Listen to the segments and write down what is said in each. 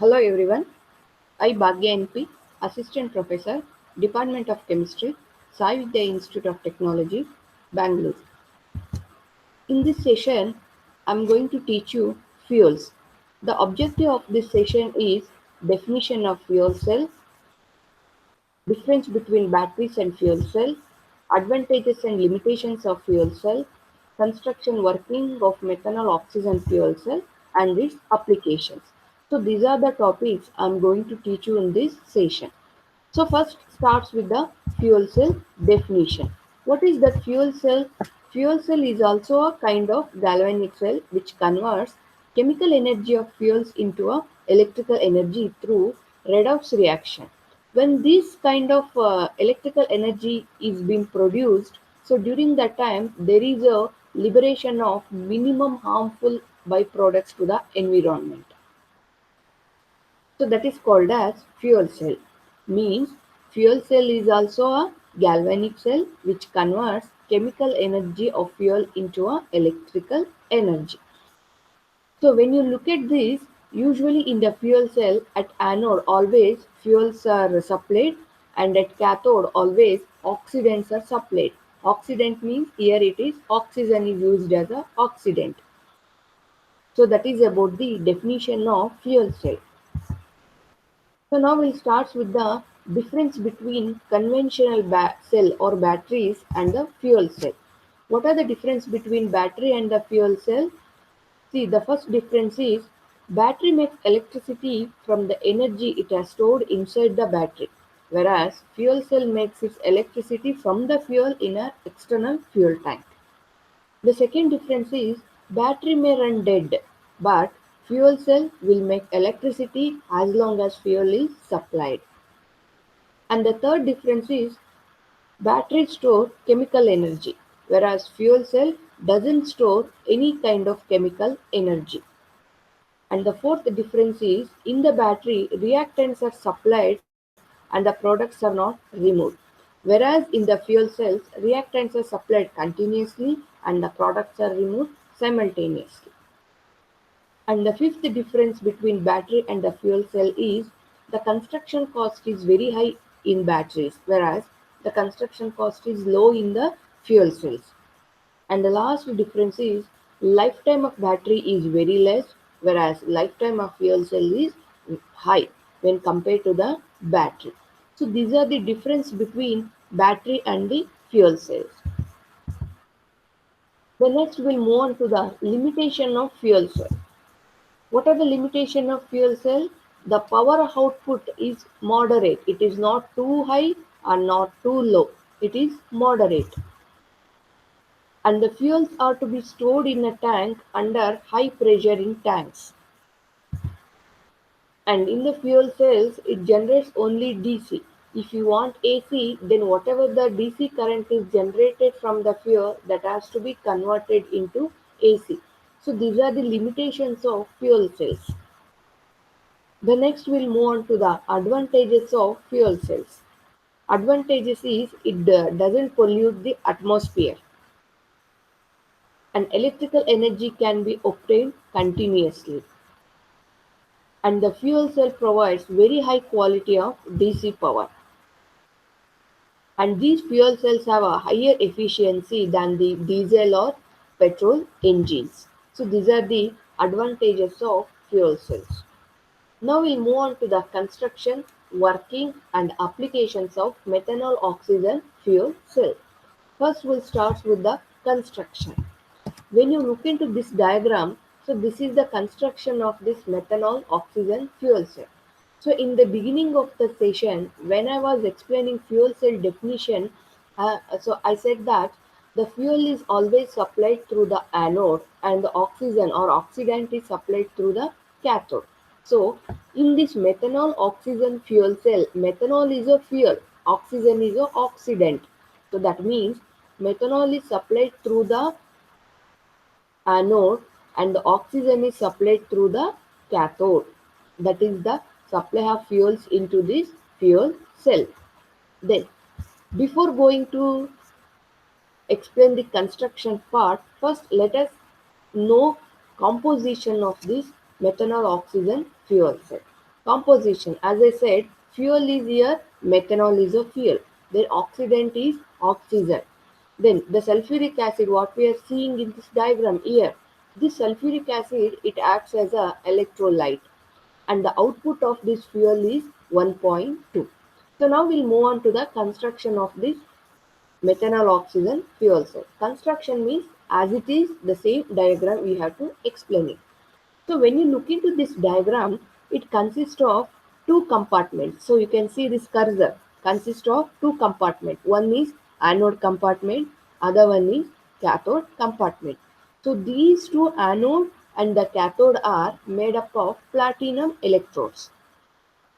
Hello everyone, I Bhagya NP, Assistant Professor, Department of Chemistry, Sai Vidya Institute of Technology, Bangalore. In this session, I'm going to teach you fuels. The objective of this session is definition of fuel cell, difference between batteries and fuel cell, advantages and limitations of fuel cell, construction working of methanol oxygen fuel cell, and its applications. So these are the topics I'm going to teach you in this session. So first starts with the fuel cell definition. What is that fuel cell? Fuel cell is also a kind of galvanic cell which converts chemical energy of fuels into a electrical energy through redox reaction. When this kind of electrical energy is being produced, so during that time there is a liberation of minimum harmful byproducts to the environment. So that is called as fuel cell. Means fuel cell is also a galvanic cell which converts chemical energy of fuel into a electrical energy. So when you look at this, usually in the fuel cell at anode always fuels are supplied and at cathode always oxidants are supplied. Oxidant means here it is oxygen is used as a oxidant. So that is about the definition of fuel cell. So now we'll start with the difference between conventional cell or batteries and the fuel cell. What are the difference between battery and the fuel cell? See, the first difference is battery makes electricity from the energy it has stored inside the battery, whereas fuel cell makes its electricity from the fuel in an external fuel tank. The second difference is battery may run dead, but fuel cell will make electricity as long as fuel is supplied. And the third difference is battery store chemical energy, whereas fuel cell doesn't store any kind of chemical energy. And the fourth difference is in the battery, reactants are supplied and the products are not removed. Whereas in the fuel cells, reactants are supplied continuously and the products are removed simultaneously. And the fifth difference between battery and the fuel cell is the construction cost is very high in batteries, whereas the construction cost is low in the fuel cells. And the last difference is lifetime of battery is very less, whereas lifetime of fuel cell is high when compared to the battery. So these are the difference between battery and the fuel cells. The next we'll move on to the limitation of fuel cell. What are the limitation of fuel cell? The power output is moderate. It is not too high or not too low. It is moderate. And the fuels are to be stored in a tank under high pressure in tanks. And in the fuel cells, it generates only DC. If you want AC, then whatever the DC current is generated from the fuel, that has to be converted into AC. So these are the limitations of fuel cells. The next we'll move on to the advantages of fuel cells. Advantages is it doesn't pollute the atmosphere and electrical energy can be obtained continuously. And the fuel cell provides very high quality of DC power. And these fuel cells have a higher efficiency than the diesel or petrol engines. So these are the advantages of fuel cells. Now we'll move on to the construction, working and applications of methanol oxygen fuel cell. First we'll start with the construction. When you look into this diagram, so this is the construction of this methanol oxygen fuel cell. So in the beginning of the session, when I was explaining fuel cell definition, so I said that the fuel is always supplied through the anode and the oxygen or oxidant is supplied through the cathode. So in this methanol oxygen fuel cell, methanol is a fuel, oxygen is a oxidant. So that means methanol is supplied through the anode and the oxygen is supplied through the cathode. That is the supply of fuels into this fuel cell. Then, before going to explain the construction part, first let us know composition of this methanol oxygen fuel cell. Composition, as I said, fuel is here, methanol is a fuel. Then oxidant is oxygen. Then the sulfuric acid, what we are seeing in this diagram here, this sulfuric acid, it acts as a electrolyte and the output of this fuel is 1.2. So now we'll move on to the construction of this methanol oxygen fuel cell. Construction means as it is the same diagram we have to explain it. So when you look into this diagram, it consists of two compartments. So you can see this cursor consists of two compartments. One is anode compartment, other one is cathode compartment. So these two anode and the cathode are made up of platinum electrodes.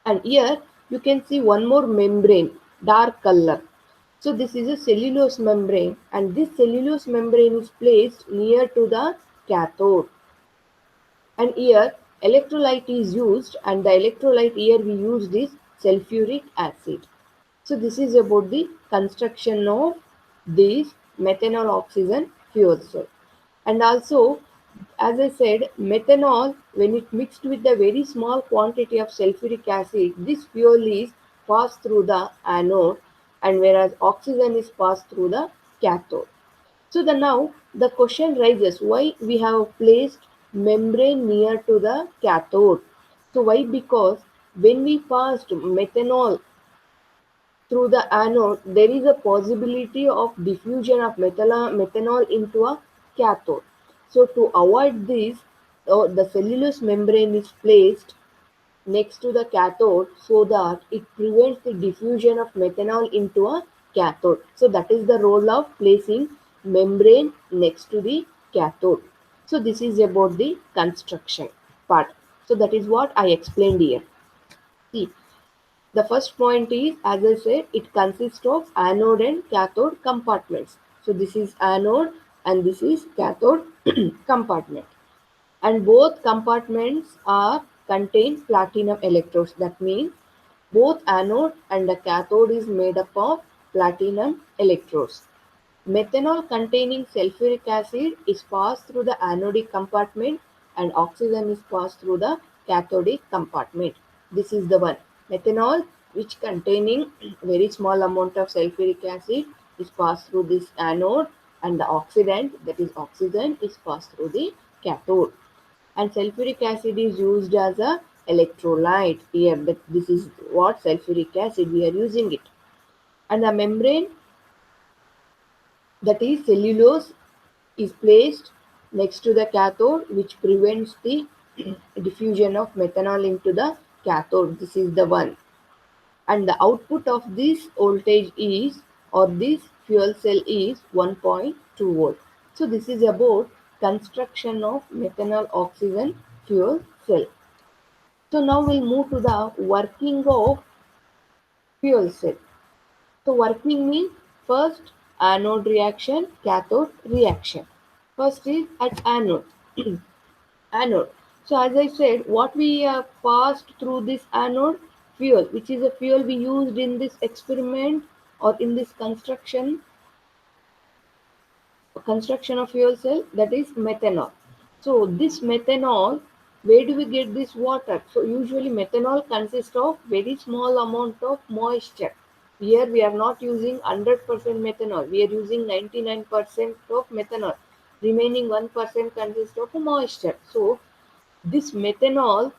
And here you can see one more membrane, dark color. So this is a cellulose membrane and this cellulose membrane is placed near to the cathode. And here electrolyte is used and the electrolyte here we use this sulfuric acid. So this is about the construction of this methanol oxygen fuel cell. And also as I said, methanol when it mixed with a very small quantity of sulfuric acid, this fuel is passed through the anode and whereas oxygen is passed through the cathode. So now the question rises why we have placed membrane near to the cathode. So why? Because when we passed methanol through the anode, there is a possibility of diffusion of methanol into a cathode. So to avoid this, the cellulose membrane is placed next to the cathode so that it prevents the diffusion of methanol into a cathode. So that is the role of placing membrane next to the cathode. So this is about the construction part. So that is what I explained here. See, the first point is, as I said, it consists of anode and cathode compartments. So this is anode and this is cathode compartment. And both compartments are contain platinum electrodes. That means both anode and the cathode is made up of platinum electrodes. Methanol containing sulfuric acid is passed through the anodic compartment and oxygen is passed through the cathodic compartment. This is the one. Methanol which containing very small amount of sulfuric acid is passed through this anode and the oxidant, that is oxygen, is passed through the cathode. And sulfuric acid is used as a electrolyte here, but this is what sulfuric acid we are using it. And the membrane, that is cellulose, is placed next to the cathode which prevents the diffusion of methanol into the cathode. This is the one. And the output of this voltage is, or this fuel cell is 1.2 volt. So this is about construction of methanol oxygen fuel cell. So now we'll move to the working of fuel cell. So working means first anode reaction, cathode reaction. First is at anode. Anode. So as I said, what we passed through this anode, fuel, which is a fuel we used in this experiment or in this construction of fuel cell, that is methanol. So this methanol, where do we get this water? So usually methanol consists of very small amount of moisture. Here we are not using 100% methanol, we are using 99% of methanol. Remaining 1% consists of moisture. So this methanol,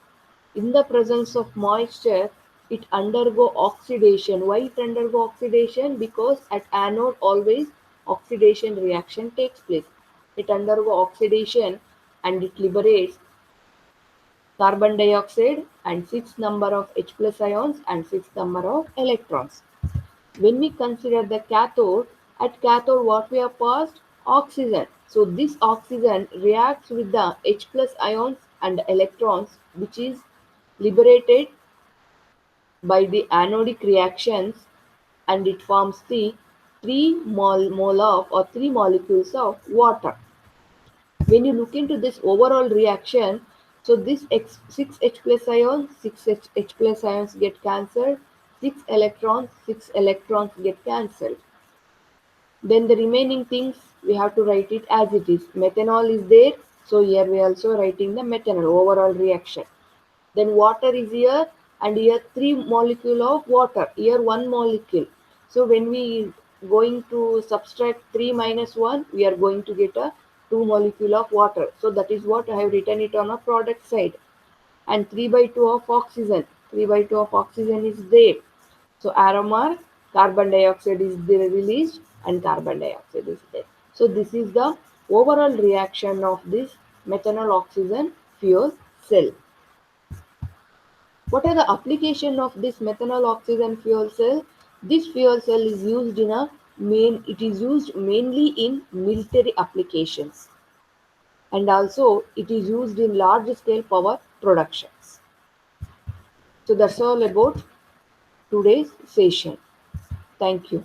in the presence of moisture, it undergo oxidation. Why it undergo oxidation? Because at anode always oxidation reaction takes place. It undergo oxidation and it liberates carbon dioxide and 6 number of H plus ions and 6 number of electrons. When we consider the cathode, at cathode what we have passed? Oxygen. So this oxygen reacts with the H plus ions and electrons which is liberated by the anodic reactions and it forms the 3 mole of or 3 molecules of water. When you look into this overall reaction, so this 6 H plus ions, 6 H plus ions get cancelled, 6 electrons get cancelled. Then the remaining things we have to write it as it is. Methanol is there, so here we are also writing the methanol overall reaction. Then water is here, and here 3 molecule of water, here 1 molecule. So when we going to subtract 3 minus 1, we are going to get a 2 molecule of water. So that is what I have written it on a product side. And 3 by 2 of oxygen, 3 by 2 of oxygen is there. So aroma, carbon dioxide is there released and carbon dioxide is there. So this is the overall reaction of this methanol oxygen fuel cell. What are the application of this methanol oxygen fuel cell? This fuel cell is used in a it is used mainly in military applications, and also it is used in large scale power productions. So that's all about today's session. Thank you.